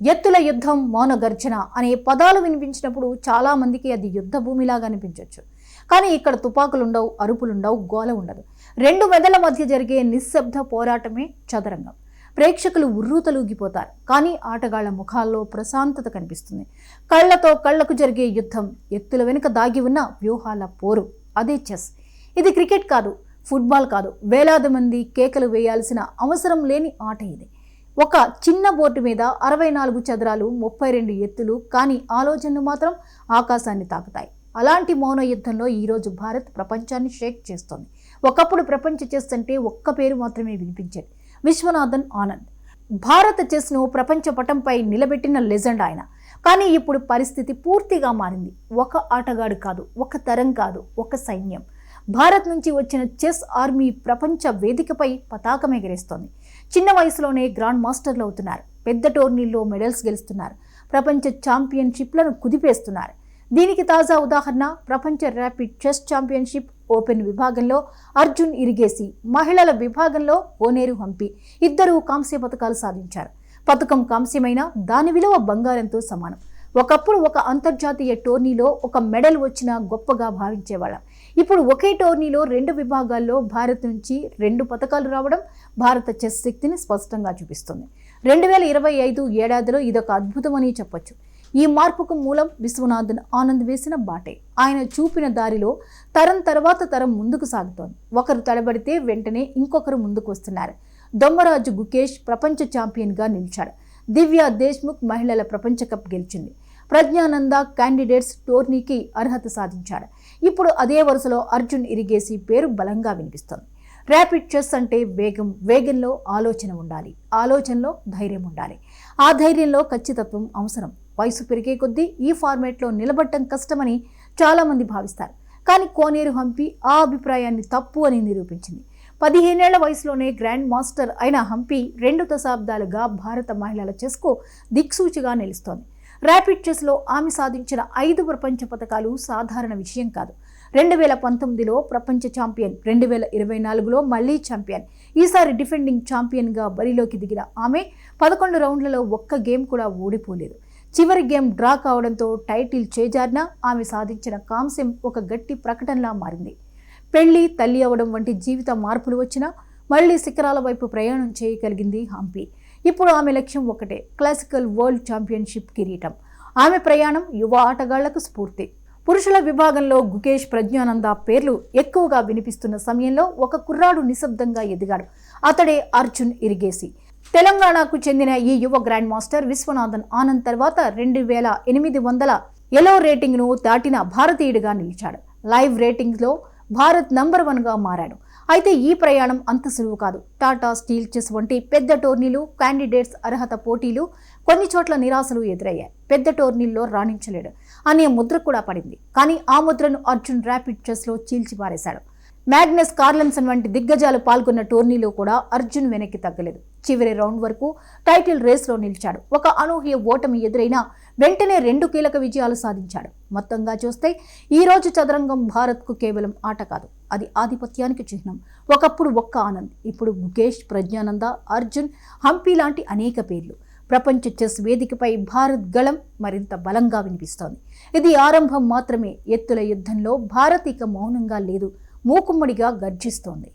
ఎత్తుల యుద్ధం మౌన గర్జన అనే పదాలు వినిపించినప్పుడు చాలా మందికి అది యుద్ధ భూమిలాగా అనిపించవచ్చు. కానీ ఇక్కడ తుపాకులుండవు, అరుపులుండవు, గోల ఉండదు. రెండు మెదల మధ్య జరిగే నిశ్శబ్ద పోరాటమే చదరంగం. ప్రేక్షకులు ఉర్రూతలూగిపోతారు, కానీ ఆటగాళ్ల ముఖాల్లో ప్రశాంతత కనిపిస్తుంది. కళ్లతో కళ్లకు జరిగే యుద్ధం, ఎత్తుల వెనుక దాగి ఉన్న వ్యూహాల పోరు, అదే చెస్. ఇది క్రికెట్ కాదు, ఫుట్బాల్ కాదు, వేలాది మంది కేకలు వేయాల్సిన అవసరం లేని ఆట ఇది. ఒక చిన్న బోర్డు మీద 64 చదరాలు, 32 ఎత్తులు, కానీ ఆలోచనలు మాత్రం ఆకాశాన్ని తాకుతాయి. అలాంటి మౌన యుద్ధంలో ఈరోజు భారత్ ప్రపంచాన్ని షేక్ చేస్తోంది. ఒకప్పుడు ప్రపంచ చెస్ అంటే ఒక్క పేరు మాత్రమే వినిపించేది, విశ్వనాథన్ ఆనంద్. భారత చెస్ను ప్రపంచ పటంపై నిలబెట్టిన లెజెండ్ ఆయన. కానీ ఇప్పుడు పరిస్థితి పూర్తిగా మారింది. ఒక ఆటగాడు కాదు, ఒక తరం కాదు, ఒక సైన్యం. భారత్ నుంచి వచ్చిన చెస్ ఆర్మీ ప్రపంచ వేదికపై పతాకం ఎగరేస్తోంది. చిన్న వయసులోనే గ్రాండ్ మాస్టర్లు అవుతున్నారు, పెద్ద టోర్నీల్లో మెడల్స్ గెలుస్తున్నారు, ప్రపంచ ఛాంపియన్షిప్లను కుదిపేస్తున్నారు. దీనికి తాజా ఉదాహరణ ప్రపంచ ర్యాపిడ్ చెస్ ఛాంపియన్షిప్ ఓపెన్ విభాగంలో అర్జున్ ఇరిగేసి, మహిళల విభాగంలో కోనేరు హంపి ఇద్దరూ కాంస్య పతకాలు సాధించారు. పతకం కాంస్యమైన దాని విలువ బంగారంతో సమానం. ఒకప్పుడు ఒక అంతర్జాతీయ టోర్నీలో ఒక మెడల్ వచ్చినా గొప్పగా భావించేవాళ్ళం. ఇప్పుడు ఒకే టోర్నీలో 2 విభాగాల్లో భారత్ నుంచి 2 పతకాలు రావడం భారత చెస్ శక్తిని స్పష్టంగా చూపిస్తుంది. 2025 ఏడాదిలో ఇదొక అద్భుతమని చెప్పొచ్చు. ఈ మార్పుకు మూలం విశ్వనాథన్ ఆనంద్ వేసిన బాటే. ఆయన చూపిన దారిలో తరం తర్వాత తరం ముందుకు సాగుతోంది. ఒకరు తడబడితే వెంటనే ఇంకొకరు ముందుకు వస్తున్నారు. దొమ్మరాజు గుకేష్ ప్రపంచ ఛాంపియన్గా నిలిచాడు. దివ్య దేశ్ముఖ్ మహిళల ప్రపంచ కప్ గెలిచింది. ప్రజ్ఞానంద క్యాండిడేట్స్ టోర్నీకి అర్హత సాధించాడు. ఇప్పుడు అదే వరుసలో అర్జున్ ఇరిగేసి పేరు బలంగా వినిపిస్తోంది. ర్యాపిడ్ చెస్ అంటే వేగం, వేగంలో ఆలోచన ఉండాలి, ఆలోచనలో ధైర్యం ఉండాలి, ఆ ధైర్యంలో ఖచ్చితత్వం అవసరం. వయసు పెరిగే కొద్దీ ఈ ఫార్మేట్లో నిలబడటం కష్టమని చాలామంది భావిస్తారు. కానీ కోనేరు హంపి ఆ అభిప్రాయాన్ని తప్పు అని నిరూపించింది. 15 ఏళ్ల వయసులోనే గ్రాండ్ మాస్టర్ అయిన హంపి 2 దశాబ్దాలుగా భారత మహిళల చెస్కు దిక్సూచిగా నిలుస్తోంది. ర్యాపిడ్ చెస్లో ఆమె సాధించిన 5 ప్రపంచ పతకాలు సాధారణ విషయం కాదు. 2019లో ప్రపంచ ఛాంపియన్, 2024లో మళ్లీ ఛాంపియన్, ఈసారి డిఫెండింగ్ ఛాంపియన్గా బరిలోకి దిగిన ఆమె 11 రౌండ్లలో ఒక్క గేమ్ కూడా ఓడిపోలేదు. చివరి గేమ్ డ్రా కావడంతో టైటిల్ చేజారినా ఆమె సాధించిన కాంస్యం ఒక గట్టి ప్రకటనలా మారింది. పెళ్లి, తల్లి అవడం వంటి జీవిత మార్పులు వచ్చినా మళ్లీ శిఖరాల వైపు ప్రయాణం చేయగలిగింది హంపి. ఇప్పుడు ఆమె లక్ష్యం ఒకటే, క్లాసికల్ వరల్డ్ ఛాంపియన్షిప్ కిరీటం. ఆమె ప్రయాణం యువ ఆటగాళ్లకు స్ఫూర్తి. పురుషుల విభాగంలో గుకేష్, ప్రజ్ఞానంద పేర్లు ఎక్కువగా వినిపిస్తున్న సమయంలో ఒక కుర్రాడు నిశ్శబ్దంగా ఎదిగాడు. అతడే అర్జున్ ఇరిగేసి. తెలంగాణకు చెందిన ఈ యువ గ్రాండ్ మాస్టర్ విశ్వనాథన్ ఆనంద్ తర్వాత 2800 ఎలో రేటింగ్ను దాటిన భారతీయుడిగా నిలిచాడు. లైవ్ రేటింగ్లో భారత్ నంబర్ 1గా మారాడు. అయితే ఈ ప్రయాణం అంత సులువు కాదు. టాటా స్టీల్ చెస్ వంటి పెద్ద టోర్నీలు, క్యాండిడేట్స్ అర్హత పోటీలు, కొన్ని చోట్ల నిరాశలు ఎదురయ్యాయి. పెద్ద టోర్నీల్లో రాణించలేడు అనే ముద్ర కూడా పడింది. కానీ ఆ ముద్రను అర్జున్ ర్యాపిడ్ చెస్లో చీల్చిపారేశాడు. మ్యాగ్నస్ కార్లెన్సన్ వంటి దిగ్గజాలు పాల్గొన్న టోర్నీలో కూడా అర్జున్ వెనక్కి తగ్గలేదు. చివరి రౌండ్ వరకు టైటిల్ రేస్లో నిలిచాడు. ఒక అనూహ్య ఓటమి ఎదురైనా వెంటనే 2 కీలక విజయాలు సాధించాడు. మొత్తంగా చూస్తే ఈ రోజు చదరంగం భారత్కు కేవలం ఆట కాదు, అది ఆధిపత్యానికి చిహ్నం. ఒకప్పుడు ఒక్క ఆనంద్, ఇప్పుడు గుకేష్, ప్రజ్ఞానంద, అర్జున్, హంపి లాంటి అనేక పేర్లు. ప్రపంచ చెస్ వేదికపై భారత్ గళం మరింత బలంగా వినిపిస్తోంది. ఇది ఆరంభం మాత్రమే. ఎత్తుల యుద్ధంలో భారత్ ఇక మౌనంగా లేదు, మూకుమ్మడిగా గర్జిస్తోంది.